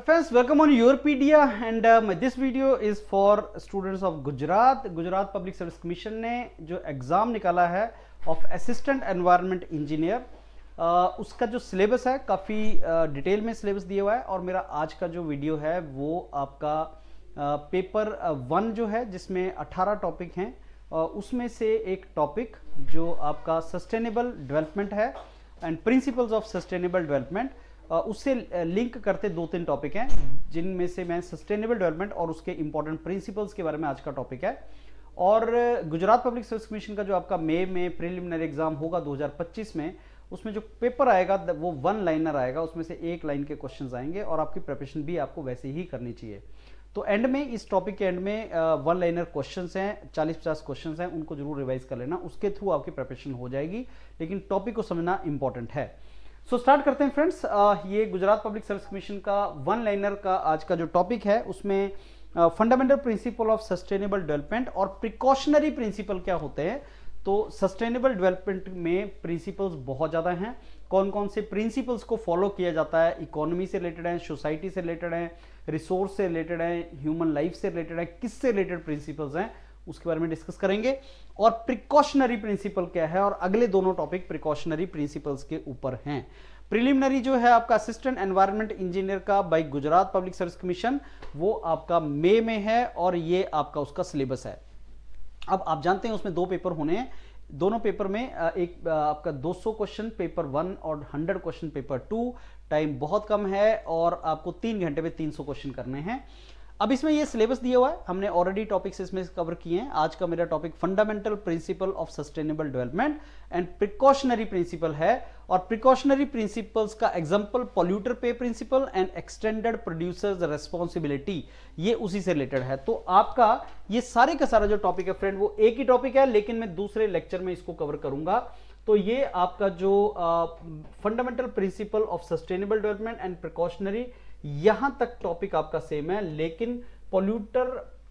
Friends, welcome on Yourpedia and this video is for students of Gujarat. Gujarat public service commission ने जो exam निकाला है of assistant environment engineer, उसका जो syllabus है काफ़ी डिटेल में सिलेबस दिया हुआ है। और मेरा आज का जो वीडियो है वो आपका पेपर 1 जो है जिसमें 18 टॉपिक हैं, उसमें से एक टॉपिक जो आपका सस्टेनेबल डेवलपमेंट है and principles of sustainable development, उससे लिंक करते 2-3 टॉपिक हैं जिनमें से मैं सस्टेनेबल डेवलपमेंट और उसके इंपॉर्टेंट प्रिंसिपल्स के बारे में आज का टॉपिक है। और गुजरात पब्लिक सर्विस कमीशन का जो आपका मई में प्रीलिमिनरी एग्जाम होगा 2025 में, उसमें जो पेपर आएगा वो 1 लाइनर आएगा, उसमें से 1 लाइन के क्वेश्चंस आएंगे और आपकी प्रिपरेशन भी आपको वैसे ही करनी चाहिए। तो एंड में, इस टॉपिक के एंड में 1 लाइनर क्वेश्चंस हैं, 40-50 क्वेश्चंस हैं, उनको जरूर रिवाइज कर लेना, उसके थ्रू आपकी प्रिपरेशन हो जाएगी, लेकिन टॉपिक को समझना इंपॉर्टेंट है। सो स्टार्ट करते हैं फ्रेंड्स। ये गुजरात पब्लिक सर्विस कमीशन का 1 लाइनर का आज का जो टॉपिक है उसमें fundamental principle of sustainable development और प्रिकॉशनरी प्रिंसिपल क्या होते हैं। तो सस्टेनेबल डेवलपमेंट में प्रिंसिपल्स बहुत ज़्यादा हैं, कौन कौन से प्रिंसिपल्स को फॉलो किया जाता है, इकोनॉमी से रिलेटेड है, सोसाइटी से रिलेटेड है, रिसोर्स से रिलेटेड है, ह्यूमन लाइफ से रिलेटेड है, किससे रिलेटेड प्रिंसिपल्स हैं, उसके बारे में डिस्कस करेंगे। और प्रिकॉशनरी प्रिंसिपल क्या है, और अगले दोनों टॉपिक प्रिकॉशनरी प्रिंसिपल्स के ऊपर हैं। प्रीलिमिनरी जो है आपका असिस्टेंट एनवायरनमेंट इंजीनियर का by Gujarat public service commission, वो आपका मई में है और ये आपका उसका सिलेबस है। अब आप जानते हैं उसमें 2 पेपर होने हैं, दोनों पेपर में एक आपका 200 क्वेश्चन पेपर 1 और 100 क्वेश्चन पेपर 2। टाइम बहुत कम है और आपको 3 घंटे में 300 क्वेश्चन करने हैं। अब इसमें ये सिलेबस दिया हुआ है, हमने ऑलरेडी टॉपिक्स इसमें कवर किए हैं। आज का मेरा topic fundamental principle of sustainable development and precautionary principle है। और प्रिकॉशनरी प्रिंसिपल्स का example polluter pay principle and extended producers responsibility, ये उसी से रिलेटेड है। तो आपका ये सारे का सारा जो टॉपिक है फ्रेंड, वो एक ही टॉपिक है, लेकिन मैं दूसरे लेक्चर में इसको कवर करूंगा। तो ये आपका जो fundamental principle of sustainable development and precautionary, यहां तक टॉपिक आपका सेम है, लेकिन polluter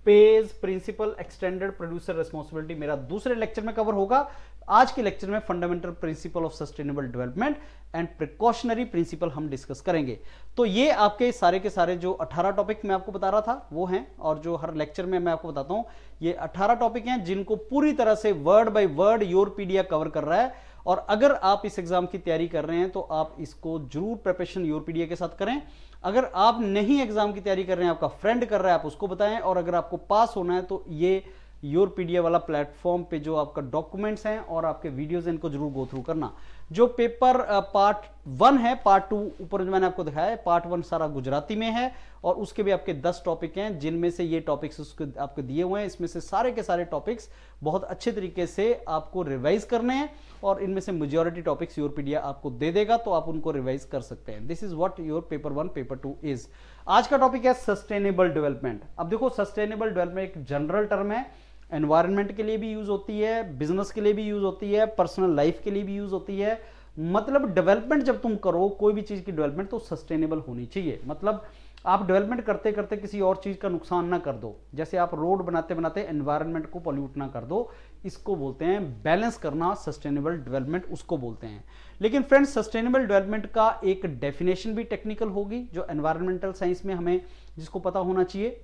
pays principle extended producer responsibility मेरा दूसरे लेक्चर में कवर होगा। आज के लेक्चर में fundamental principle of sustainable development and precautionary principle हम डिस्कस करेंगे। तो ये आपके सारे के सारे जो 18 टॉपिक मैं आपको बता रहा था वो हैं, और जो हर लेक्चर में मैं आपको बताता हूं, ये 18 टॉपिक हैं जिनको पूरी तरह से वर्ड बाय वर्ड योरपीडिया कवर कर रहा है। और अगर आप इस एग्जाम की तैयारी कर रहे हैं तो आप इसको जरूर प्रिपरेशन योरपीडिया के साथ करें। अगर आप नहीं एग्जाम की तैयारी कर रहे हैं, आपका फ्रेंड कर रहा है, आप उसको बताएं। और अगर आपको पास होना है तो ये योरपीडिया वाला प्लेटफॉर्म पे जो आपका डॉक्यूमेंट्स हैं और आपके वीडियोस हैं, इनको जरूर गो थ्रू करना। जो पेपर पार्ट 1 है, पार्ट 2 ऊपर जो मैंने आपको दिखाया है, पार्ट 1 सारा गुजराती में है और उसके भी आपके 10 टॉपिक हैं, जिनमें से ये टॉपिक्स उसको आपको दिए हुए हैं। इसमें से सारे के सारे टॉपिक्स बहुत अच्छे तरीके से आपको रिवाइज करने हैं और इनमें से मेजॉरिटी टॉपिक्स योरपीडिया आपको दे देगा, तो आप उनको रिवाइज कर सकते हैं। This is what your paper 1 paper 2 is. आज का टॉपिक है सस्टेनेबल डेवलपमेंट। अब देखो, सस्टेनेबल डेवलपमेंट एक जनरल टर्म है, एनवायरनमेंट के लिए भी यूज होती है, बिजनेस के लिए भी यूज होती है, पर्सनल लाइफ के लिए भी यूज होती है। मतलब डेवलपमेंट जब तुम करो कोई भी चीज की डेवलपमेंट, तो सस्टेनेबल होनी चाहिए। मतलब आप डेवलपमेंट करते करते किसी और चीज का नुकसान ना कर दो, जैसे आप रोड बनाते बनाते एनवायरनमेंट को पॉल्यूट ना कर दो, इसको बोलते हैं बैलेंस करना, सस्टेनेबल डेवलपमेंट उसको बोलते हैं। लेकिन फ्रेंड्स, सस्टेनेबल डेवलपमेंट का एक डेफिनेशन भी टेक्निकल होगी, जो एनवायरमेंटल साइंस में हमें जिसको पता होना चाहिए।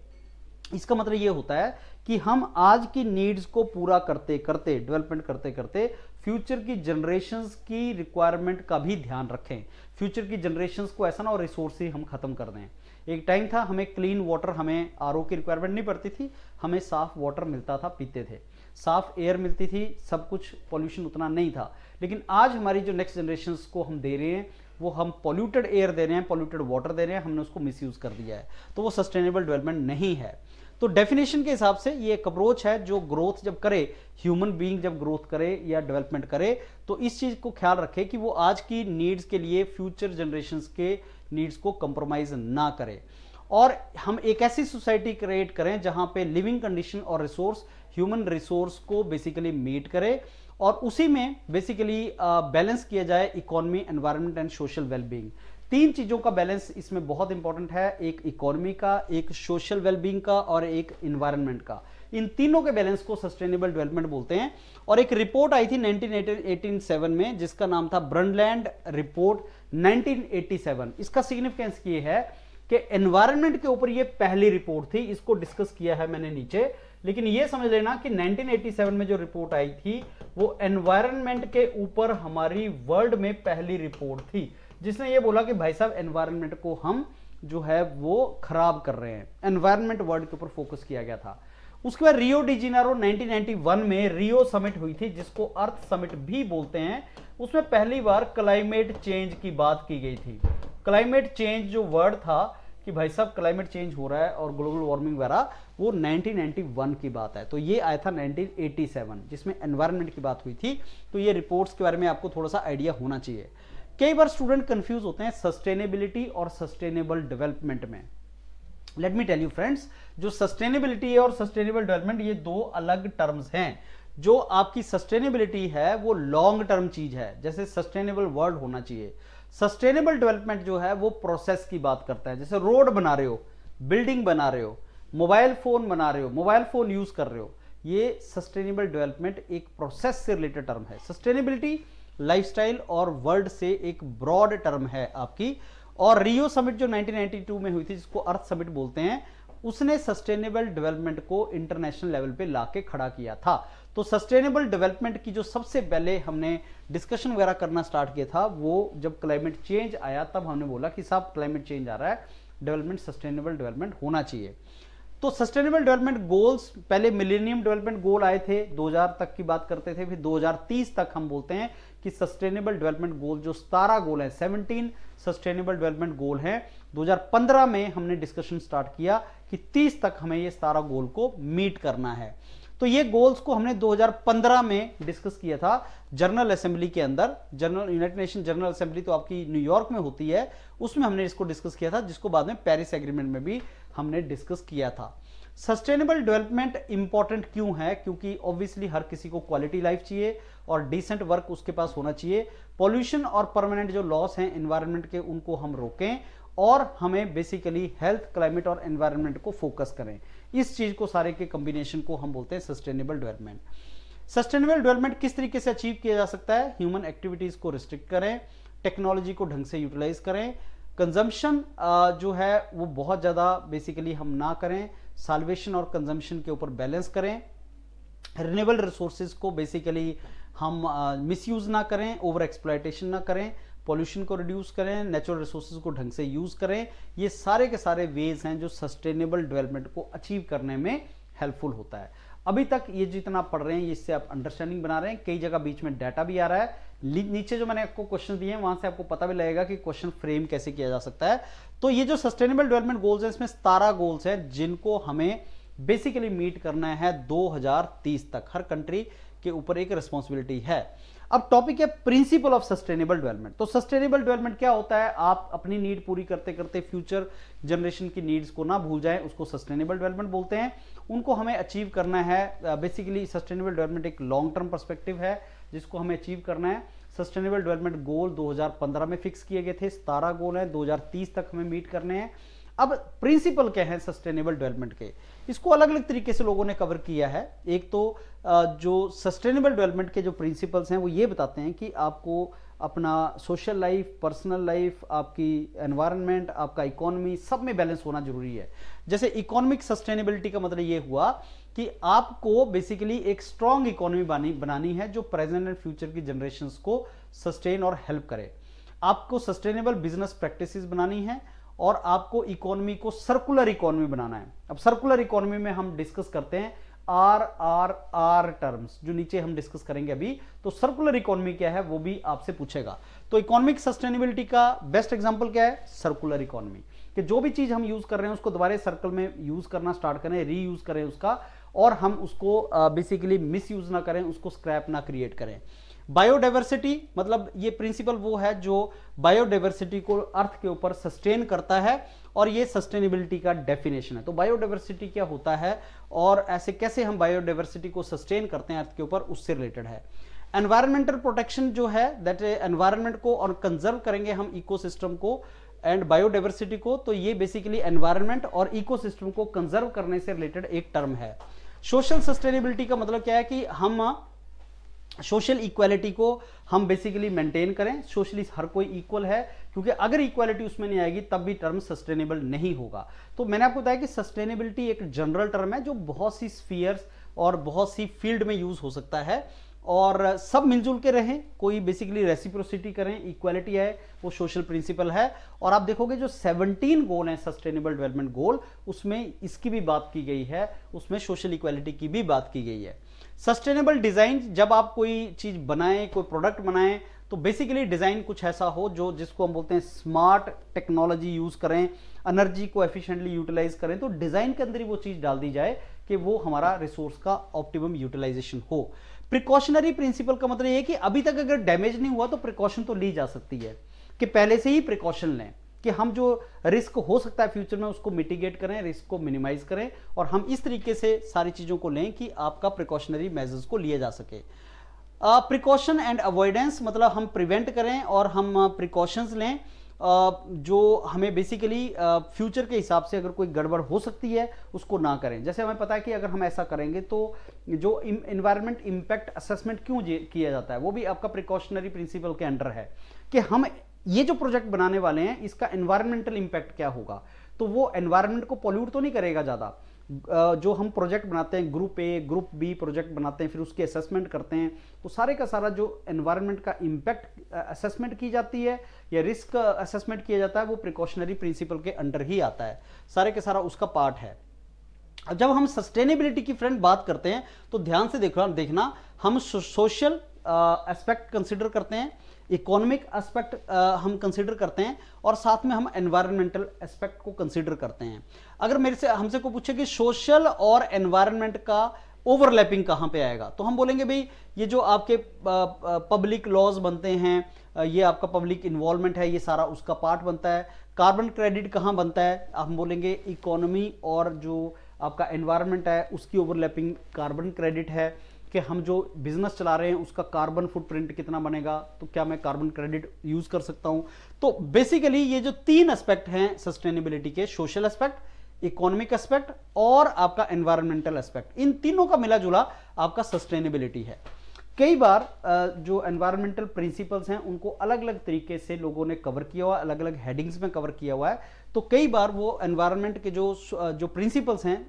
इसका मतलब ये होता है कि हम आज की नीड्स को पूरा करते करते, डेवलपमेंट करते करते, फ्यूचर की जनरेशंस की रिक्वायरमेंट का भी ध्यान रखें। फ्यूचर की जनरेशंस को ऐसा ना और रिसोर्स ही हम खत्म कर दें। एक टाइम था हमें क्लीन वाटर, हमें आरओ की रिक्वायरमेंट नहीं पड़ती थी, हमें साफ वाटर मिलता था, पीते थे, साफ एयर मिलती थी, सब कुछ, पॉल्यूशन उतना नहीं था। लेकिन आज हमारी जो नेक्स्ट जनरेशंस को हम दे रहे हैं, वो हम पॉल्यूटेड एयर दे रहे हैं, पॉल्यूटेड वाटर दे रहे हैं, हमने उसको मिसयूज कर दिया है, तो वो सस्टेनेबल डेवलपमेंट नहीं है। तो डेफिनेशन के हिसाब से ये एक अप्रोच है जो ग्रोथ जब करे, ह्यूमन बीइंग जब ग्रोथ करे या डेवलपमेंट करे, तो इस चीज को ख्याल रखे कि वो आज की नीड्स के लिए फ्यूचर जनरेशंस के नीड्स को कंप्रोमाइज ना करे, और हम एक ऐसी सोसाइटी क्रिएट करें जहां पे लिविंग कंडीशन और रिसोर्स, ह्यूमन रिसोर्स को बेसिकली मीट करे, और उसी में बेसिकली बैलेंस किया जाए economy, environment and social wellbeing. 3 चीजों का बैलेंस इसमें बहुत इंपॉर्टेंट है, एक इकोनॉमी का, एक सोशल वेलबींग का और एक एनवायरनमेंट का। इन तीनों के बैलेंस को सस्टेनेबल डेवलपमेंट बोलते हैं। और एक रिपोर्ट आई थी 1987 में जिसका नाम था ब्रंडलैंड रिपोर्ट 1987। इसका सिग्निफिकेंस ये है कि एनवायरनमेंट के ऊपर ये पहली रिपोर्ट थी, इसको डिस्कस किया है मैंने नीचे। लेकिन ये समझ लेना कि 1987 में जो रिपोर्ट आई थी वो एनवायरनमेंट के ऊपर हमारी वर्ल्ड में पहली रिपोर्ट थी, जिसने ये बोला कि भाई साहब एनवायरनमेंट को हम जो है वो खराब कर रहे हैं। एनवायरनमेंट वर्ल्ड के ऊपर फोकस किया गया था। उसके बाद रियो डी जेनेरो 1991 में रियो समिट हुई थी, जिसको अर्थ समिट भी बोलते हैं। उसमें पहली बार क्लाइमेट चेंज की बात की गई थी। क्लाइमेट चेंज जो वर्ड था कि भाई साहब क्लाइमेट चेंज हो रहा है और ग्लोबल वार्मिंग वगैरह, वो 1991 की बात है। तो ये आया था 1987, जिसमें एनवायरनमेंट की बात हुई थी। तो ये रिपोर्ट्स के बारे में आपको थोड़ा सा आइडिया होना चाहिए। कई बार स्टूडेंट कंफ्यूज होते हैं सस्टेनेबिलिटी और सस्टेनेबल डेवलपमेंट में। Let me tell you friends, जो सस्टेनेबिलिटी है और सस्टेनेबल डेवलपमेंट ये दो अलग टर्म्स हैं। जो आपकी सस्टेनेबिलिटी है वो लॉन्ग टर्म चीज है, जैसे सस्टेनेबल वर्ल्ड होना चाहिए। सस्टेनेबल डेवलपमेंट जो है वो प्रोसेस की बात करता है, जैसे रोड बना रहे हो, बिल्डिंग बना रहे हो, मोबाइल फोन बना रहे हो, मोबाइल फोन यूज कर रहे हो, ये सस्टेनेबल डेवलपमेंट एक प्रोसेस से रिलेटेड टर्म है। सस्टेनेबिलिटी लाइफस्टाइल और वर्ल्ड से एक ब्रॉड टर्म है आपकी। और रियो समिट जो 1992 में हुई थी, जिसको अर्थ समिट बोलते हैं, उसने सस्टेनेबल डेवलपमेंट को इंटरनेशनल लेवल पे लाके खड़ा किया था। तो सस्टेनेबल डेवलपमेंट की जो सबसे पहले हमने डिस्कशन वगैरह करना स्टार्ट किया था, वो जब क्लाइमेट चेंज आया तब हमने बोला कि साहब क्लाइमेट चेंज आ रहा है, डेवलपमेंट सस्टेनेबल डेवलपमेंट होना चाहिए। तो सस्टेनेबल डेवलपमेंट गोल्स, पहले मिलेनियम डेवलपमेंट गोल आए थे, 2000 तक की बात करते थे, फिर 2030 तक हम बोलते हैं कि सस्टेनेबल डेवलपमेंट गोल जो 17 गोल है, 17 सस्टेनेबल डेवलपमेंट गोल हैं। 2015 में हमने डिस्कशन स्टार्ट किया कि 30 तक हमें ये 17 गोल को मीट करना है। तो ये गोल्स को हमने 2015 में डिस्कस किया था जनरल असेंबली के अंदर। यूनाइटेड नेशन जनरल असेंबली तो आपकी न्यूयॉर्क में होती है, उसमें हमने इसको डिस्कस किया था, जिसको बाद में पेरिस एग्रीमेंट में भी हमने डिस्कस किया था। सस्टेनेबल डेवलपमेंट इंपॉर्टेंट क्यों है? क्योंकि ऑब्वियसली हर किसी को क्वालिटी लाइफ चाहिए और डिसेंट वर्क उसके पास होना चाहिए। पॉल्यूशन और परमानेंट जो लॉस हैं एनवायरनमेंट के, उनको हम रोकें और हमें बेसिकली हेल्थ, क्लाइमेट और एनवायरनमेंट को फोकस करें। इस चीज को सारे के कॉम्बिनेशन को हम बोलते हैं सस्टेनेबल डेवलपमेंट। सस्टेनेबल डेवलपमेंट किस तरीके से अचीव किया जा सकता है? ह्यूमन एक्टिविटीज को रिस्ट्रिक्ट करें, टेक्नोलॉजी को ढंग से यूटिलाइज करें, कंजम्पशन जो है वो बहुत ज्यादा बेसिकली हम ना करें, साल्वेशन और कंजम्पशन के ऊपर बैलेंस करें, रिन्यूएबल रिसोर्सेज को बेसिकली हम मिसयूज ना करें, ओवर एक्सप्लॉयटेशन ना करें, पॉल्यूशन को रिड्यूस करें, नेचुरल रिसोर्सेज को ढंग से यूज करें। ये सारे के सारे वेज हैं जो सस्टेनेबल डेवलपमेंट को अचीव करने में हेल्पफुल होता है। अभी तक ये जितना पढ़ रहे हैं इससे आप अंडरस्टैंडिंग बना रहे हैं। कई जगह बीच में डाटा भी आ रहा है, नीचे जो मैंने आपको क्वेश्चन दिए हैं वहां से आपको पता भी लगेगा कि क्वेश्चन फ्रेम कैसे किया जा सकता है। तो ये जो सस्टेनेबल डेवलपमेंट गोल्स हैं, इसमें 17 गोल्स हैं जिनको हमें बेसिकली मीट करना है 2030 तक। हर कंट्री के ऊपर एक रिस्पॉन्सिबिलिटी है। अब टॉपिक है प्रिंसिपल ऑफ सस्टेनेबल डेवलपमेंट। तो सस्टेनेबल डेवलपमेट क्या होता है? आप अपनी नीड पूरी करते करते फ्यूचर जनरेशन की नीड्स को ना भूल जाएं, उसको सस्टेनेबल डेवलपमेंट बोलते हैं। उनको हमें अचीव करना है। बेसिकली सस्टेनेबल डेवलपमेंट एक लॉन्ग टर्म पर्सपेक्टिव है जिसको हमें अचीव करना है। सस्टेनेबल डेवलपमेंट गोल 2015 में फिक्स किए गए थे, 17 गोल है, 2030 तक हमें मीट करने हैं। अब प्रिंसिपल क्या है सस्टेनेबल डेवलपमेंट के? इसको अलग अलग तरीके से लोगों ने कवर किया है। एक तो जो सस्टेनेबल डेवलपमेंट के जो प्रिंसिपल्स हैं वो ये बताते हैं कि आपको अपना सोशल लाइफ, पर्सनल लाइफ, आपकी एनवायरनमेंट, आपका इकोनॉमी, सब में बैलेंस होना जरूरी है। जैसे इकोनॉमिक सस्टेनेबिलिटी का मतलब ये हुआ कि आपको बेसिकली एक स्ट्रॉन्ग इकोनॉमी बनानी है जो प्रेजेंट एंड फ्यूचर की जनरेशंस को सस्टेन और हेल्प करे। आपको सस्टेनेबल बिजनेस प्रैक्टिसेस बनानी है और आपको इकोनॉमी को सर्कुलर इकोनॉमी बनाना है। अब सर्कुलर इकोनॉमी में हम डिस्कस करते हैं RRR टर्म्स, जो नीचे हम डिस्कस करेंगे अभी। तो सर्कुलर इकोनॉमी क्या है वो भी आपसे पूछेगा। तो इकोनॉमिक सस्टेनेबिलिटी का बेस्ट एग्जांपल क्या है? सर्कुलर इकोनॉमी, कि जो भी चीज हम यूज कर रहे हैं उसको दोबारा सर्कल में यूज करना स्टार्ट करें, रीयूज करें उसका, और हम उसको बेसिकली मिस यूज ना करें, उसको स्क्रैप ना क्रिएट करें। बायोडाइवर्सिटी मतलब ये प्रिंसिपल वो है जो बायोडाइवर्सिटी को अर्थ के ऊपर सस्टेन करता है और ये सस्टेनेबिलिटी का डेफिनेशन है। तो बायोडाइवर्सिटी क्या होता है और ऐसे कैसे हम बायोडाइवर्सिटी को सस्टेन करते हैं अर्थ के ऊपर, उससे रिलेटेड है। एनवायरमेंटल प्रोटेक्शन जो है दैट एनवायरमेंट को और कंजर्व करेंगे हम इकोसिस्टम को एंड बायोडाइवर्सिटी को। तो ये बेसिकली एनवायरमेंट और इकोसिस्टम को कंजर्व करने से रिलेटेड एक टर्म है। सोशल सस्टेनेबिलिटी का मतलब क्या है कि हम सोशल इक्वालिटी को हम बेसिकली मेंटेन करें, सोशली हर कोई इक्वल है, क्योंकि अगर इक्वालिटी उसमें नहीं आएगी तब भी टर्म सस्टेनेबल नहीं होगा। तो मैंने आपको बताया कि सस्टेनेबिलिटी एक जनरल टर्म है जो बहुत सी स्फीयर्स और बहुत सी फील्ड में यूज हो सकता है, और सब मिलजुल के रहें, कोई बेसिकली रेसिप्रोसिटी करें, इक्वालिटी है, वो सोशल प्रिंसिपल है। और आप देखोगे जो 17 गोल हैं सस्टेनेबल डेवलपमेंट गोल, उसमें इसकी भी बात की गई है, उसमें सोशल इक्वालिटी की भी बात की गई है। सस्टेनेबल डिजाइन, जब आप कोई चीज बनाएं, कोई प्रोडक्ट बनाएं, तो बेसिकली डिजाइन कुछ ऐसा हो जो जिसको हम बोलते हैं स्मार्ट टेक्नोलॉजी यूज करें, एनर्जी को एफिशिएंटली यूटिलाइज करें, तो डिजाइन के अंदर ही वो चीज डाल दी जाए कि वो हमारा रिसोर्स का ऑप्टिमम यूटिलाइजेशन हो। प्रिकॉशनरी प्रिंसिपल का मतलब ये है कि अभी तक अगर डैमेज नहीं हुआ तो प्रिकॉशन तो ली जा सकती है, कि पहले से ही प्रिकॉशन लें कि हम जो रिस्क हो सकता है फ्यूचर में उसको मिटिगेट करें, रिस्क को मिनिमाइज करें, और हम इस तरीके से सारी चीजों को लें कि आपका प्रिकॉशनरी मेजर्स को लिए जा सके। प्रिकॉशन एंड अवॉइडेंस मतलब हम प्रिवेंट करें और हम प्रिकॉशंस लें जो हमें बेसिकली फ्यूचर के हिसाब से अगर कोई गड़बड़ हो सकती है उसको ना करें। जैसे हमें पता है कि अगर हम ऐसा करेंगे तो जो इन्वायरमेंट इम्पैक्ट असेसमेंट क्यों किया जाता है, वो भी आपका प्रिकॉशनरी प्रिंसिपल के अंडर है कि हम ये जो प्रोजेक्ट बनाने वाले हैं इसका एनवायरमेंटल इंपैक्ट क्या होगा, तो वो एनवायरमेंट को पॉल्यूट तो नहीं करेगा ज़्यादा। जो हम प्रोजेक्ट बनाते हैं, group A group B project बनाते हैं, फिर उसकी असेसमेंट करते हैं, तो सारे का सारा जो एनवायरमेंट का इंपैक्ट असेसमेंट की जाती है या रिस्क असेसमेंट किया जाता है, वो प्रिकॉशनरी प्रिंसिपल के अंडर ही आता है, सारे के सारा उसका पार्ट है। अब जब हम सस्टेनेबिलिटी की फ्रेंड बात करते हैं तो ध्यान से देखना हम सोशल एस्पेक्ट कंसिडर करते हैं, इकोनॉमिक एस्पेक्ट हम कंसिडर करते हैं, और साथ में हम एनवायरमेंटल एस्पेक्ट को कंसिडर करते हैं। अगर मेरे से हमसे को पूछे कि सोशल और एनवायरमेंट का ओवरलैपिंग कहां पे आएगा, तो हम बोलेंगे भाई ये जो आपके पब्लिक लॉज बनते हैं, ये आपका पब्लिक इन्वॉल्वमेंट है, ये सारा उसका पार्ट बनता है। कार्बन क्रेडिट कहां बनता है, हम बोलेंगे इकोनॉमी और जो आपका एनवायरमेंट है उसकी ओवरलैपिंग कार्बन क्रेडिट है, कि हम जो बिजनेस चला रहे हैं उसका कार्बन फुटप्रिंट कितना बनेगा, तो क्या मैं कार्बन क्रेडिट यूज कर सकता हूं। तो बेसिकली ये जो 3 एस्पेक्ट हैं सस्टेनेबिलिटी के, सोशल एस्पेक्ट, इकोनॉमिक एस्पेक्ट और आपका एनवायरमेंटल एस्पेक्ट, इन तीनों का मिला जुला आपका सस्टेनेबिलिटी है। कई बार जो एनवायरमेंटल प्रिंसिपल्स हैं उनको अलग अलग तरीके से लोगों ने कवर किया हुआ है, अलग अलग हेडिंग्स में कवर किया हुआ है, तो कई बार वो एनवायरमेंट के जो प्रिंसिपल्स हैं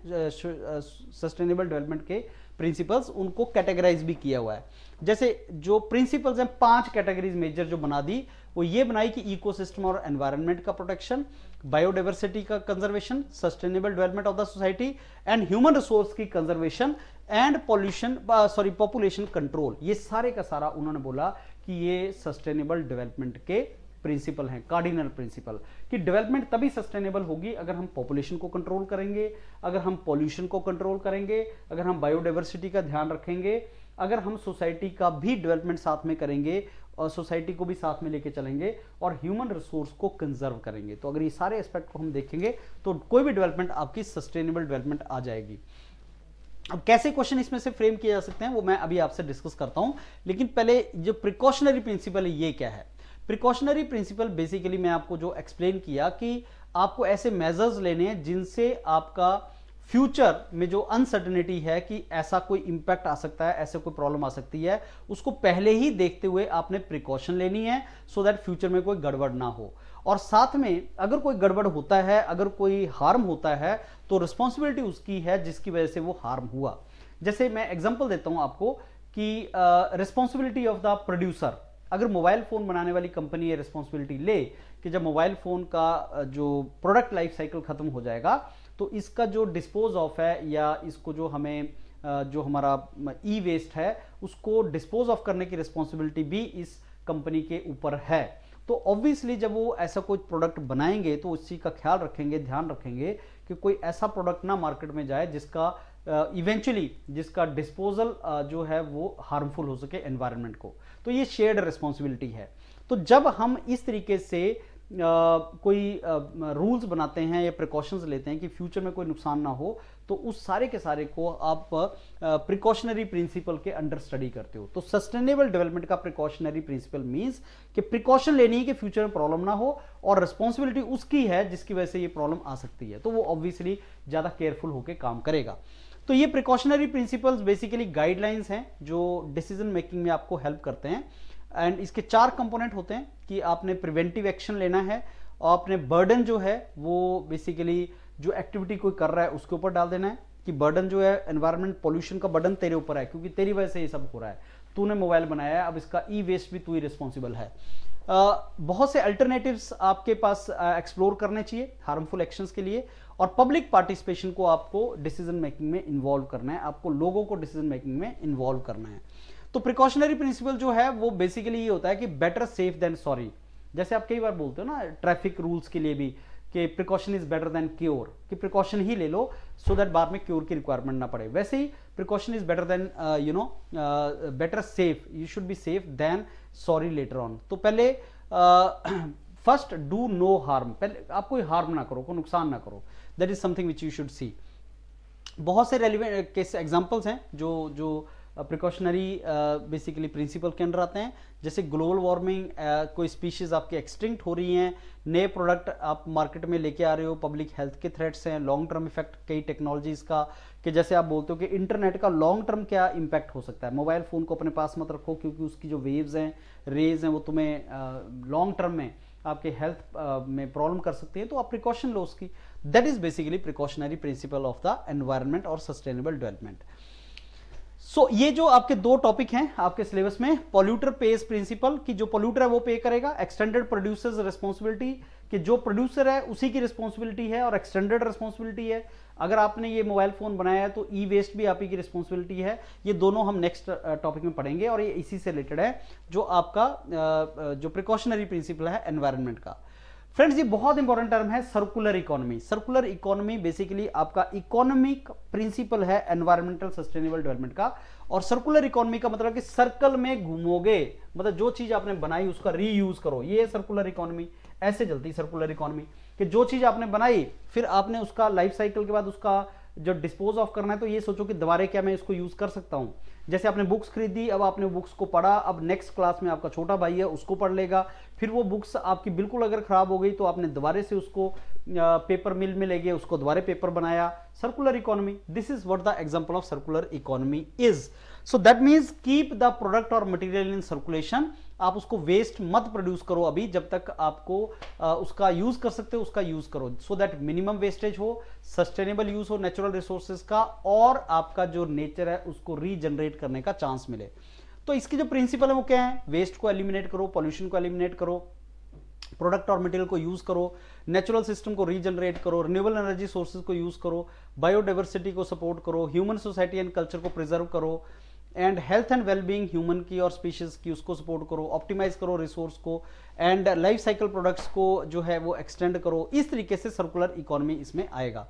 सस्टेनेबल डेवलपमेंट के प्रिंसिपल्स, उनको कैटेगराइज भी किया हुआ है। जैसे जो प्रिंसिपल्स हैं 5 कैटेगरीज मेजर जो बना दी, वो ये बनाई कि इकोसिस्टम और एनवायरनमेंट का प्रोटेक्शन, बायोडाइवर्सिटी का conservation, sustainable development of the society and human resource की कंजर्वेशन एंड पॉपुलेशन कंट्रोल, ये सारे का सारा उन्होंने बोला कि ये सस्टेनेबल डेवलपमेंट के प्रिंसिपल हैं, कार्डिनल प्रिंसिपल, कि डेवलपमेंट तभी सस्टेनेबल होगी अगर हम पॉपुलेशन को कंट्रोल करेंगे, अगर हम पॉल्यूशन को कंट्रोल करेंगे, अगर हम बायोडाइवर्सिटी का ध्यान रखेंगे, अगर हम सोसाइटी का भी डेवलपमेंट साथ में करेंगे और सोसाइटी को भी साथ में लेके चलेंगे, और ह्यूमन रिसोर्स को कंजर्व करेंगे। तो अगर ये सारे एस्पेक्ट को हम देखेंगे तो कोई भी डेवलपमेंट आपकी सस्टेनेबल डेवलपमेंट आ जाएगी। अब कैसे क्वेश्चन इसमें से फ्रेम किए जा सकते हैं वो मैं अभी आपसे डिस्कस करता हूं, लेकिन पहले जो प्रिकॉशनरी प्रिंसिपल है ये क्या है। प्रिकॉशनरी प्रिंसिपल बेसिकली मैं आपको जो एक्सप्लेन किया कि आपको ऐसे मेजर्स लेने हैं जिनसे आपका फ्यूचर में जो अनसर्टेनिटी है कि ऐसा कोई इंपैक्ट आ सकता है, ऐसे कोई प्रॉब्लम आ सकती है, उसको पहले ही देखते हुए आपने प्रिकॉशन लेनी है, सो दैट फ्यूचर में कोई गड़बड़ ना हो। और साथ में अगर कोई गड़बड़ होता है, अगर कोई हार्म होता है, तो रिस्पॉन्सिबिलिटी उसकी है जिसकी वजह से वो हार्म हुआ। जैसे मैं एग्जांपल देता हूं आपको कि रिस्पॉन्सिबिलिटी ऑफ द प्रोड्यूसर, अगर मोबाइल फोन बनाने वाली कंपनी ये रिस्पॉन्सिबिलिटी ले कि जब मोबाइल फोन का जो प्रोडक्ट लाइफ साइकिल खत्म हो जाएगा तो इसका जो डिस्पोज ऑफ है, या इसको जो हमें जो हमारा ई वेस्ट है उसको डिस्पोज ऑफ करने की रिस्पॉन्सिबिलिटी भी इस कंपनी के ऊपर है। तो ऑब्वियसली जब वो ऐसा कोई प्रोडक्ट बनाएंगे तो उस चीज का ख्याल रखेंगे, ध्यान रखेंगे कि कोई ऐसा प्रोडक्ट ना मार्केट में जाए जिसका इवेंचुअली जिसका डिस्पोजल जो है वो हार्मफुल हो सके एनवायरनमेंट को। तो ये शेयर्ड रिस्पॉन्सिबिलिटी है। तो जब हम इस तरीके से कोई रूल्स बनाते हैं या प्रिकॉशंस लेते हैं कि फ्यूचर में कोई नुकसान ना हो, तो उस सारे के सारे को आप प्रिकॉशनरी प्रिंसिपल के अंडर स्टडी करते हो। तो सस्टेनेबल डेवलपमेंट का प्रिकॉशनरी प्रिंसिपल मींस कि प्रिकॉशन लेनी है कि फ्यूचर में प्रॉब्लम ना हो, और रिस्पॉन्सिबिलिटी उसकी है जिसकी वजह से ये प्रॉब्लम आ सकती है, तो वो ऑब्वियसली ज्यादा केयरफुल होकर काम करेगा। तो ये प्रिकॉशनरी प्रिंसिपल्स बेसिकली गाइडलाइंस हैं जो डिसीजन मेकिंग में आपको हेल्प करते हैं। एंड इसके 4 कंपोनेंट होते हैं कि आपने प्रिवेंटिव एक्शन लेना है और आपने बर्डन जो है वो बेसिकली जो एक्टिविटी कोई कर रहा है उसके ऊपर डाल देना है कि बर्डन जो है एनवायरमेंट पॉल्यूशन का बर्डन तेरे ऊपर है क्योंकि तेरी वजह से ये सब हो रहा है, तूने मोबाइल बनाया है, अब इसका ई वेस्ट भी तू ही रिस्पॉन्सिबल है। बहुत से अल्टरनेटिव्स आपके पास एक्सप्लोर करने चाहिए हार्मफुल एक्शंस के लिए, और पब्लिक पार्टिसिपेशन को आपको डिसीजन मेकिंग में इन्वॉल्व करना है, आपको लोगों को डिसीजन मेकिंग में इन्वॉल्व करना है। तो प्रिकॉशनरी प्रिंसिपल जो है वो बेसिकली ये होता है कि बेटर सेफ देन सॉरी। जैसे आप कई बार बोलते हो ना ट्रैफिक रूल्स के लिए भी कि precaution is better than cure, कि प्रिकॉशन ही ले लो सो दैट बाद में क्योर की रिक्वायरमेंट ना पड़े। वैसे ही precaution is better than better safe, you should be safe than sorry later on. तो पहले फर्स्ट डू नो हार्म, पहले आप कोई हार्म ना करो, कोई नुकसान ना करो, that is something which you should see. बहुत से रेलिवेंट केस एग्जांपल्स हैं जो प्रिकॉशनरी बेसिकली प्रिंसिपल के अंडर आते हैं, जैसे ग्लोबल वार्मिंग, कोई स्पीशीज आपकी एक्सटिंक्ट हो रही हैं, नए प्रोडक्ट आप मार्केट में लेके आ रहे हो, पब्लिक हेल्थ के थ्रेट्स हैं, लॉन्ग टर्म इफेक्ट कई टेक्नोलॉजीज का, कि जैसे आप बोलते हो कि इंटरनेट का लॉन्ग टर्म क्या इम्पैक्ट हो सकता है। मोबाइल फ़ोन को अपने पास मत रखो क्योंकि उसकी जो वेव्स हैं, रेज हैं, वो तुम्हें लॉन्ग टर्म में आपके हेल्थ में प्रॉब्लम कर सकती है, तो आप प्रिकॉशन लो उसकी। That is basically precautionary principle of the environment और सस्टेनेबल डेवलपमेंट। सो ये जो आपके 2 टॉपिक हैं आपके सिलेबस में, पॉल्यूटर पेज प्रिंसिपल कि जो पॉल्यूटर है वो पे करेगा, एक्सटेंडेड प्रोड्यूसर्स रिस्पॉन्सिबिलिटी कि जो प्रोड्यूसर है उसी की रिस्पॉन्सिबिलिटी है और एक्सटेंडेड रिस्पॉन्सिबिलिटी है। अगर आपने ये मोबाइल फोन बनाया है तो ई वेस्ट भी आप ही की रिस्पॉन्सिबिलिटी है। ये दोनों हम नेक्स्ट टॉपिक में पढ़ेंगे और ये इसी से रिलेटेड है जो आपका जो प्रिकॉशनरी प्रिंसिपल है एनवायरनमेंट का। फ्रेंड्स ये बहुत इंपॉर्टेंट टर्म है circular economy. Circular economy basically आपका इकोनॉमिक प्रिंसिपल है एनवायरमेंटल सस्टेनेबल डेवलपमेंट का। और सर्कुलर इकोनॉमी का मतलब कि सर्कल में घूमोगे, मतलब जो चीज आपने बनाई उसका रीयूज करो, ये सर्कुलर इकोनॉमी। ऐसे चलती सर्कुलर इकोनॉमी कि जो चीज आपने बनाई फिर आपने उसका लाइफ साइकिल के बाद उसका जो डिस्पोज ऑफ करना है तो ये सोचो कि दोबारा क्या मैं इसको यूज कर सकता हूं। जैसे आपने बुक्स खरीदी, अब आपने बुक्स को पढ़ा, अब नेक्स्ट क्लास में आपका छोटा भाई है उसको पढ़ लेगा, फिर वो बुक्स आपकी बिल्कुल अगर खराब हो गई तो आपने दोबारा से उसको पेपर मिल में ले गए, उसको दोबारा पेपर बनाया। Circular economy, this is what the example of circular economy is. So that means keep the product और मटेरियल इन सर्कुलेशन। आप उसको वेस्ट मत प्रोड्यूस करो अभी, जब तक आपको उसका यूज कर सकते हो उसका यूज करो, सो दैट मिनिमम वेस्टेज हो, सस्टेनेबल यूज हो नेचुरल रिसोर्सेज का, और आपका जो नेचर है उसको रीजनरेट करने का चांस मिले। तो इसकी जो प्रिंसिपल है वो क्या है? वेस्ट को एलिमिनेट करो, पॉल्यूशन को एलिमिनेट करो, प्रोडक्ट और मटेरियल को यूज करो, नेचुरल सिस्टम को रीजनरेट करो, रिन्यूएबल एनर्जी सोर्सेज को यूज करो, बायोडाइवर्सिटी को सपोर्ट करो, ह्यूमन सोसाइटी एंड कल्चर को प्रिजर्व करो, and health and wellbeing human की और स्पीशीज की उसको सपोर्ट करो, ऑप्टिमाइज करो रिसोर्स को, एंड लाइफ साइकिल प्रोडक्ट्स को जो है वो एक्सटेंड करो। इस तरीके से सर्कुलर इकोनॉमी इसमें आएगा।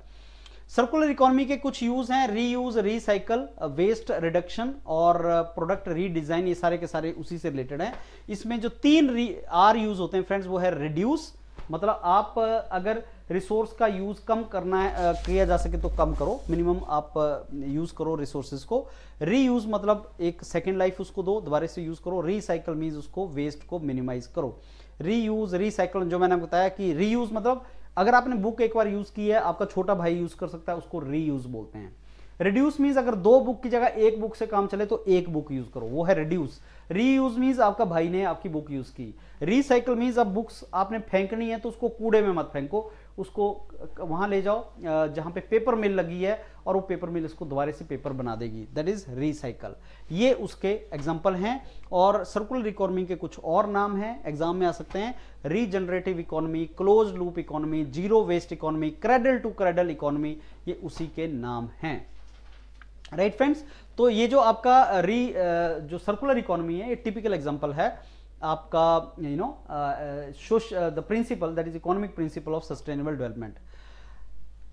सर्कुलर इकोनॉमी के कुछ यूज हैं, रीयूज, रीसाइकल, वेस्ट रिडक्शन और प्रोडक्ट रीडिजाइन, ये सारे के सारे उसी से रिलेटेड हैं। इसमें जो 3 आर यूज होते हैं फ्रेंड्स वो है रिड्यूस, मतलब आप अगर रिसोर्स का यूज कम करना है, किया जा सके तो कम करो, मिनिमम आप यूज करो रिसोर्सेज को। रीयूज मतलब एक सेकेंड लाइफ उसको दो, दोबारा से यूज करो। रीसाइकल मीन्स उसको वेस्ट को मिनिमाइज करो। रीयूज, रीसाइकल जो मैंने बताया कि रीयूज मतलब अगर आपने बुक एक बार यूज की है, आपका छोटा भाई यूज कर सकता है, उसको रीयूज बोलते हैं। रिड्यूस मीन्स अगर 2 बुक की जगह 1 बुक से काम चले तो 1 बुक यूज करो, वो है रिड्यूस। रीयूज मीन्स आपका भाई ने आपकी बुक यूज की। रिसाइकल मीन्स अब बुक्स आपने फेंकनी है तो उसको कूड़े में मत फेंको, उसको वहां ले जाओ जहां पे पेपर मिल लगी है और वो पेपर मिल इसको दोबारा से पेपर बना देगी, दैट इज रिसाइकल। ये उसके एग्जाम्पल हैं। और सर्कुलर इकोनॉमी के कुछ और नाम हैं, एग्जाम में आ सकते हैं, regenerative economy, close loop economy, zero waste economy, cradle to cradle economy, ये उसी के नाम हैं। राइट फ्रेंड्स, तो ये जो आपका जो सर्कुलर इकोनॉमी है ये टिपिकल एग्जांपल है आपका the principal that is economic principal of sustainable development.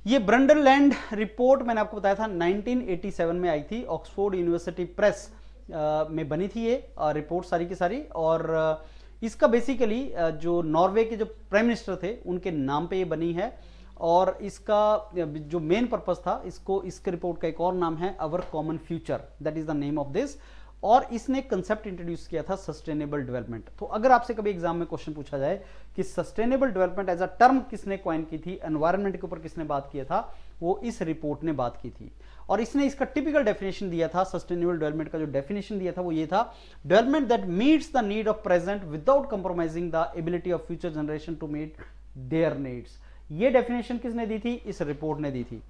ये ब्रंडरलैंड रिपोर्ट मैंने आपको बताया था 1987 में आई थी, ऑक्सफोर्ड यूनिवर्सिटी प्रेस में बनी थी ये रिपोर्ट सारी की सारी। और इसका बेसिकली जो नॉर्वे के जो प्राइम मिनिस्टर थे उनके नाम पे ये बनी है। और इसका जो मेन पर्पस था, इसके रिपोर्ट का एक और नाम है अवर common future, that is the name of this. और इसने कंसेप्ट इंट्रोड्यूस किया था सस्टेनेबल डेवलपमेंट। तो अगर आपसे कभी एग्जाम में क्वेश्चन पूछा जाए कि sustainable development as a term किसने कॉइन की थी, एनवायरनमेंट के ऊपर किसने बात किया था, वो इस रिपोर्ट ने बात की थी। और इसने इसका टिपिकल डेफिनेशन दिया था, सस्टेनेबल डेवलपमेंट का जो डेफिनेशन दिया था वो ये था, development that meets the need of present without compromising the ability of future generation to meet their needs. ये डेफिनेशन किसने दी थी? इस रिपोर्ट ने दी थी।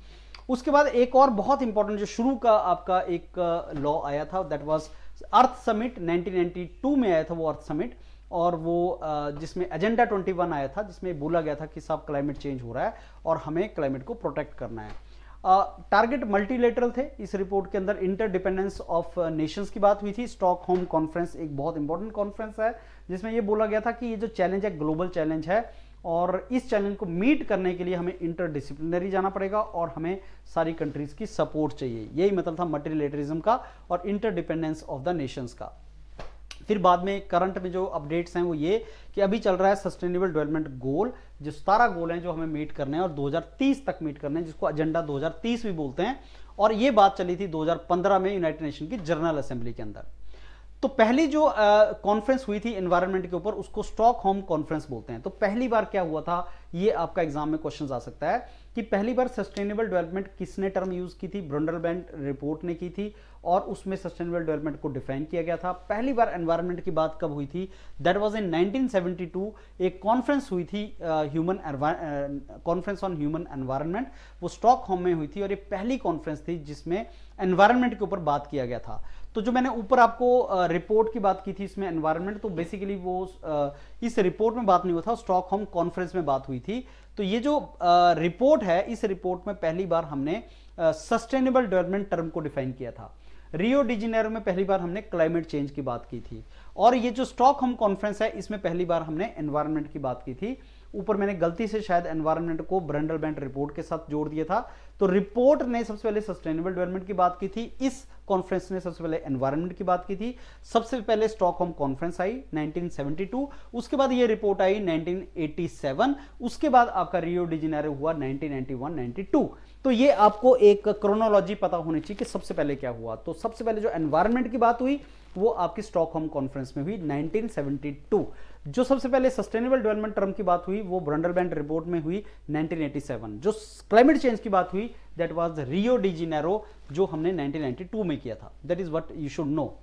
उसके बाद एक और बहुत इंपॉर्टेंट जो शुरू का आपका एक लॉ आया था, दैट वाज अर्थ समिट, 1992 में आया था वो अर्थ समिट, और वो जिसमें एजेंडा 21 आया था, जिसमें बोला गया था कि सब क्लाइमेट चेंज हो रहा है और हमें क्लाइमेट को प्रोटेक्ट करना है। टारगेट मल्टीलेटरल थे इस रिपोर्ट के अंदर, इंटरडिपेंडेंस ऑफ नेशंस की बात हुई थी। स्टॉकहोम कॉन्फ्रेंस एक बहुत इंपॉर्टेंट कॉन्फ्रेंस है जिसमें ये बोला गया था कि ये जो चैलेंज है ग्लोबल चैलेंज है, और इस चैलेंज को मीट करने के लिए हमें इंटरडिसिप्लिनरी जाना पड़ेगा और हमें सारी कंट्रीज की सपोर्ट चाहिए। यही मतलब था मल्टीलेटरिज्म का और इंटरडिपेंडेंस ऑफ द नेशंस का। फिर बाद में करंट में जो अपडेट्स हैं वो ये कि अभी चल रहा है सस्टेनेबल डेवलपमेंट गोल, जो 17 गोल हैं जो हमें मीट करने हैं और 2030 तक मीट करने हैं, जिसको एजेंडा 2030 भी बोलते हैं। और ये बात चली थी 2015 में यूनाइटेड नेशन की जनरल असेंबली के अंदर। तो पहली जो कॉन्फ्रेंस हुई थी एनवायरनमेंट के ऊपर उसको स्टॉकहोम कॉन्फ्रेंस बोलते हैं। तो पहली बार क्या हुआ था, ये आपका एग्जाम में क्वेश्चन आ सकता है कि पहली बार सस्टेनेबल डेवलपमेंट किसने टर्म यूज की थी? ब्रंडलबैंड रिपोर्ट ने की थी और उसमें सस्टेनेबल डेवलपमेंट को डिफाइन किया गया था। पहली बार एनवायरनमेंट की बात कब हुई थी? That was in 1972। एक कॉन्फ्रेंस हुई थी कॉन्फ्रेंस ऑन ह्यूमन एनवायरनमेंट, वो स्टॉकहोम में हुई थी और ये पहली कॉन्फ्रेंस थी जिसमें एनवायरनमेंट के ऊपर बात किया गया था। तो जो मैंने ऊपर आपको रिपोर्ट की बात की थी इसमें एनवायरनमेंट, तो बेसिकली वो इस रिपोर्ट में बात नहीं हुआ था, स्टॉकहोम कॉन्फ्रेंस में बात हुई थी। तो ये जो रिपोर्ट है, इस रिपोर्ट में पहली बार हमने सस्टेनेबल डेवलपमेंट टर्म को डिफाइन किया था। रियो डी जेनेरो में पहली बार हमने क्लाइमेट चेंज की बात की थी, और ये जो स्टॉकहोम कॉन्फ्रेंस है इसमें पहली बार हमने एनवायरनमेंट की बात की थी। ऊपर मैंने गलती से शायद एनवायरनमेंट को ब्रंडलबैंड रिपोर्ट के साथ जोड़ दिया था। तो रिपोर्ट ने सबसे पहले सस्टेनेबल डेवलपमेंट की बात की थी, इस कॉन्फ्रेंस ने सबसे पहले एनवायरनमेंट की बात की थी। सबसे पहले स्टॉकहोम कॉन्फ्रेंस आई 1972, उसके बाद ये रिपोर्ट आई 1987, उसके बाद आपका रियो डी जेनेरो हुआ 1991-92। तो ये आपको एक क्रोनोलॉजी पता होनी चाहिए कि सबसे पहले क्या हुआ। तो सबसे पहले जो एनवायरनमेंट की बात हुई वो आपकी स्टॉकहोम कॉन्फ्रेंस में हुई 1972। जो सबसे पहले सस्टेनेबल डेवलपमेंट टर्म की बात हुई वो ब्रंडलबैंड रिपोर्ट में हुई 1987। जो क्लाइमेट चेंज की बात हुई that was Rio de Janeiro, जो हमने 1992 में किया था। That is what you should know.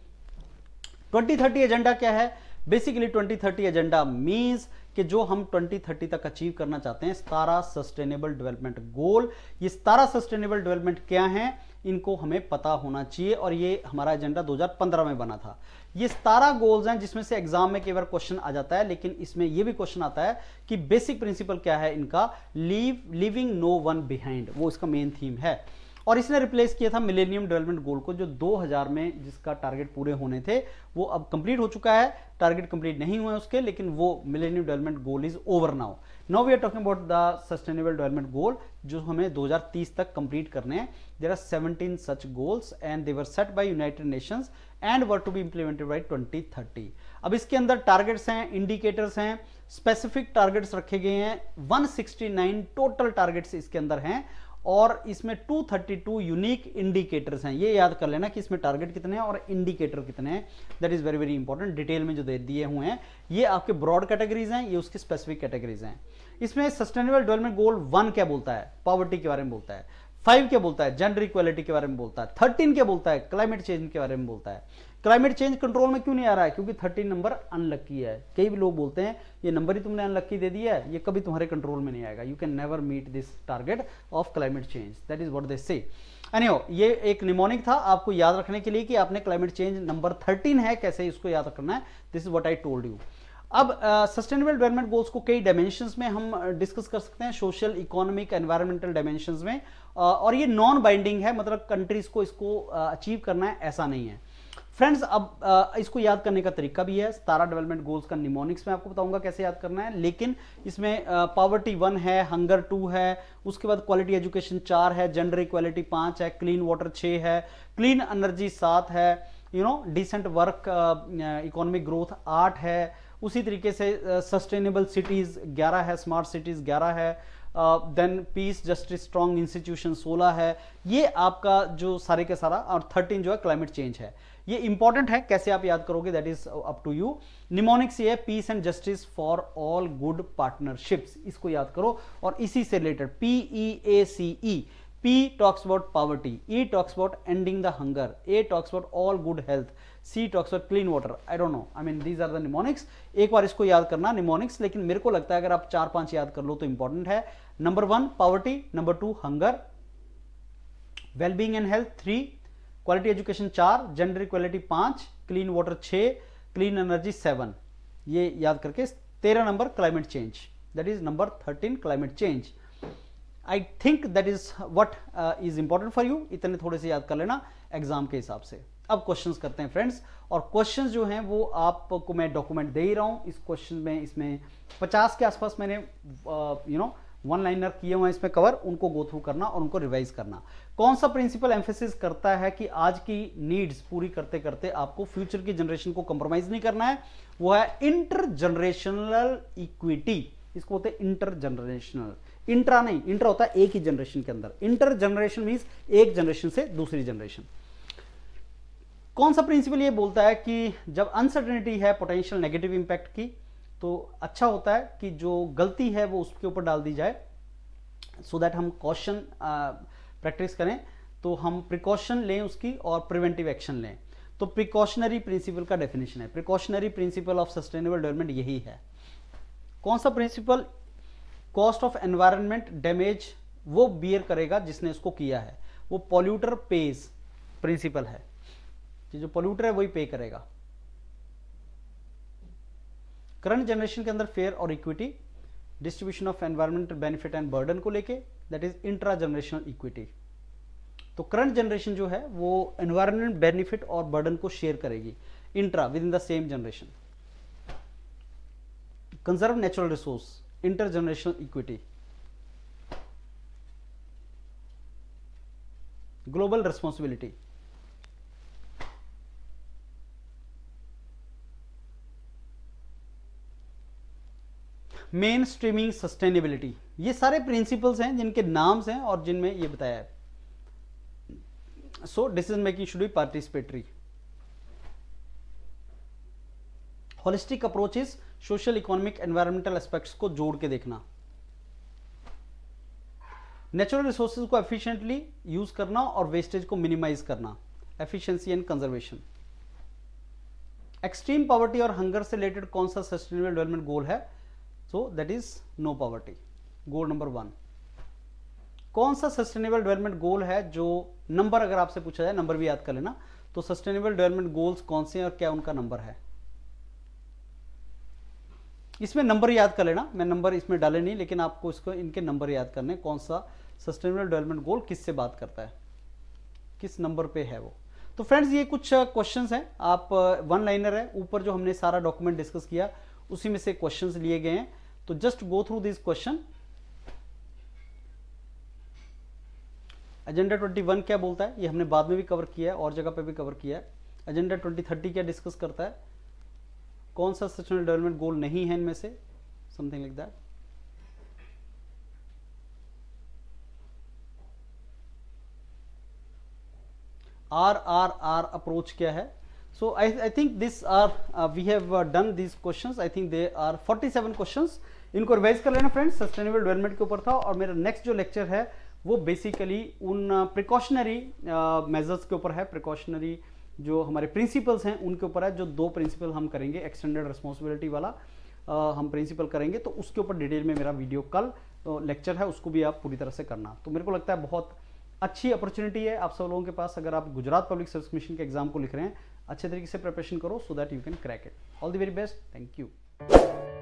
2030 agenda क्या है? बेसिकली 2030 एजेंडा मींस कि जो हम 2030 तक अचीव करना चाहते हैं 17 सस्टेनेबल डेवलपमेंट गोल। ये 17 सस्टेनेबल डेवलपमेंट क्या हैं इनको हमें पता होना चाहिए, और ये हमारा एजेंडा 2015 में बना था। ये 17 गोल्स हैं जिसमें से एग्जाम में कई बार क्वेश्चन आ जाता है, लेकिन इसमें यह भी क्वेश्चन आता है कि बेसिक प्रिंसिपल क्या है इनका, लिविंग नो वन बिहाइंड, वो इसका मेन थीम है। और इसने रिप्लेस किया था मिलेनियम डेवलपमेंट गोल को, जो 2000 में जिसका टारगेट पूरे होने थे वो अब कंप्लीट हो चुका है। टारगेट कंप्लीट नहीं हुए उसके, लेकिन वो millennium development goal is over now. Now we are talking about the sustainable development goal जो हमें 2030 तक कंप्लीट करने हैं। There are 17 such goals and they were set by United Nations and were to be implemented by 2030। अब इसके अंदर targets हैं, indicators हैं, स्पेसिफिक टारगेट्स रखे गए हैं। 169 टोटल टारगेट्स इसके अंदर हैं, और इसमें 232 यूनिक इंडिकेटर्स हैं। ये याद कर लेना कि इसमें टारगेट कितने हैं और इंडिकेटर कितने हैं। That is very very important. Detail में जो दे दिए हुए हैं ये आपके ब्रॉड कैटेगरीज हैं, ये उसकी स्पेसिफिक कैटेगरीज हैं। इसमें सस्टेनेबल डेवलपमेंट गोल 1 क्या बोलता है? पॉवर्टी के बारे में बोलता है। 5 क्या बोलता है? जेंडर इक्वालिटी के बारे में बोलता है। 13 क्या बोलता है? क्लाइमेट चेंज के बारे में बोलता है। क्लाइमेट चेंज कंट्रोल में क्यों नहीं आ रहा है? क्योंकि 13 नंबर अनलक्की है। कई भी लोग बोलते हैं ये नंबर ही तुमने अनलक्की दे दिया है, ये कभी तुम्हारे कंट्रोल में नहीं आएगा। You can never meet this target of climate change. That is what they say. Anyhow, ये एक निमोनिक था आपको याद रखने के लिए कि आपने क्लाइमेट चेंज नंबर 13 है, कैसे इसको याद रखना है। This is what I told you. अब सस्टेनेबल डेवलपमेंट गोल्स को कई डायमेंशंस में हम डिस्कस कर सकते हैं, सोशल, इकोनॉमिक, एनवायरमेंटल डायमेंशंस में, और ये नॉन बाइंडिंग है, मतलब कंट्रीज को इसको अचीव करना है ऐसा नहीं है। फ्रेंड्स, अब इसको याद करने का तरीका भी है। 17 डेवलपमेंट गोल्स का निमोनिक्स में आपको बताऊंगा कैसे याद करना है, लेकिन इसमें पॉवर्टी 1 है, हंगर 2 है, उसके बाद क्वालिटी एजुकेशन 4 है, जेंडर इक्वालिटी 5 है, क्लीन वाटर 6 है, क्लीन एनर्जी 7 है, डिसेंट वर्क, इकोनॉमिक ग्रोथ 8 है, उसी तरीके से सस्टेनेबल सिटीज 11 है, स्मार्ट सिटीज 11 है, then peace, justice, strong institution 16 है। ये आपका जो सारे के सारा, और 13 जो है क्लाइमेट चेंज है। ये इंपॉर्टेंट है, कैसे आप याद करोगे that is up to you. Mnemonics ये है peace and justice for all good partnerships, इसको याद करो। और इसी से related PEACE, P talks about poverty, E talks about ending the hunger, A talks about all good health, C talks about clean water. I don't know, I mean these are the mnemonics. एक बार इसको याद करना mnemonics, लेकिन मेरे को लगता है अगर आप 4-5 याद कर लो तो इंपॉर्टेंट है. Number 1 poverty, number 2 hunger, well-being and health 3, quality education 4, gender equality 5, clean water 6, clean energy 7. ये याद करके 13 number climate change, that is number 13 climate change. I think that is what is important for you. इतने थोड़े से याद कर लेना exam के हिसाब से. अब क्वेश्चंस करते हैं फ्रेंड्स, और क्वेश्चंस जो हैं वो आपको मैं डॉक्यूमेंट दे ही रहा हूं. इस क्वेश्चन में इसमें 50 के आसपास मैंने वन लाइनर किए हुए हैं इसमें कवर, उनको गो थ्रू करना और उनको रिवाइज करना. कौन सा प्रिंसिपल एम्फेसिस करता है कि आज की नीड्स पूरी करते करते आपको फ्यूचर की जनरेशन को कंप्रोमाइज नहीं करना है, वो है इंटर जनरेशनल इक्विटी. इसको बोलते हैं इंटर जनरेशनल. इंट्रा नहीं, इंट्रा होता है एक ही जनरेशन के अंदर, इंटर जनरेशन मींस एक जनरेशन से दूसरी जनरेशन. कौन सा प्रिंसिपल ये बोलता है कि जब अनसर्टेनिटी है पोटेंशियल नेगेटिव इंपैक्ट की, तो अच्छा होता है कि जो गलती है वो उसके ऊपर डाल दी जाए, सो दैट हम कॉशन प्रैक्टिस करें, तो हम प्रिकॉशन लें उसकी और प्रिवेंटिव एक्शन लें. तो प्रिकॉशनरी प्रिंसिपल का डेफिनेशन है, precautionary principle of sustainable development यही है. कौन सा principle? Cost of environment damage वो बियर करेगा जिसने इसको किया है, वो पॉल्यूटर पेज प्रिंसिपल है कि जो पॉल्यूटर है वही पे करेगा. करंट जनरेशन के अंदर फेयर और equity, distribution of environmental benefit and burden को लेके, that is intra generational equity. तो करंट जनरेशन जो है वो एनवायरमेंट बेनिफिट और बर्डन को शेयर करेगी intra with in the same generation. Conserve natural resource, intergenerational equity. Global responsibility, main streaming sustainability. ये सारे प्रिंसिपल्स हैं जिनके नाम्स हैं और जिनमें ये बताया है. So decision making should be participatory. Holistic approaches, social economic environmental aspects को जोड़ के देखना. नेचुरल रिसोर्सेज को एफिशिएंटली यूज करना और वेस्टेज को मिनिमाइज करना, efficiency and conservation. Extreme poverty और हंगर से रिलेटेड कौन सा सस्टेनेबल डेवलपमेंट गोल है? So that is no poverty, goal number 1. कौन सा सस्टेनेबल डेवलपमेंट गोल है जो नंबर अगर आपसे पूछा जाए, नंबर भी याद कर लेना, तो सस्टेनेबल डेवलपमेंट गोल्स कौन से हैं और क्या उनका नंबर है. इसमें नंबर याद कर लेना, मैं नंबर इसमें डाले नहीं, लेकिन आपको इसको इनके नंबर याद करने, कौन सा सस्टेनेबल डेवलपमेंट गोल किससे बात करता है, किस नंबर पे है वो. तो फ्रेंड्स ये कुछ क्वेश्चंस हैं, आप वन लाइनर है, ऊपर जो हमने सारा डॉक्यूमेंट डिस्कस किया उसी में से क्वेश्चंस लिए गए हैं. तो just go through this question. Agenda 21 क्या बोलता है, ये हमने बाद में भी कवर किया है और जगह पे भी कवर किया है. एजेंडा 2030 क्या डिस्कस करता है, कौन सा सस्टेनेबल डेवलपमेंट गोल नहीं है इनमें से, something like that. RRR approach क्या है. So I think this are we have done this questions. I think there are 47 questions. इनको रिवाइज कर लेना फ्रेंड्स. सस्टेनेबल डेवलपमेंट के ऊपर था और मेरा नेक्स्ट जो लेक्चर है वो बेसिकली उन प्रिकॉशनरी मेजर्स के ऊपर है, प्रिकॉशनरी जो हमारे प्रिंसिपल्स हैं उनके ऊपर है. जो 2 प्रिंसिपल हम करेंगे, एक्सटेंडेड रिस्पॉन्सिबिलिटी वाला हम प्रिंसिपल करेंगे, तो उसके ऊपर डिटेल में मेरा वीडियो कल लेक्चर है, उसको भी आप पूरी तरह से करना. तो मेरे को लगता है बहुत अच्छी अपॉर्चुनिटी है आप सब लोगों के पास. अगर आप गुजरात पब्लिक सर्विस कमीशन के एग्जाम को लिख रहे हैं, अच्छे तरीके से प्रिपरेशन करो so that you can crack it. All the very best. Thank you.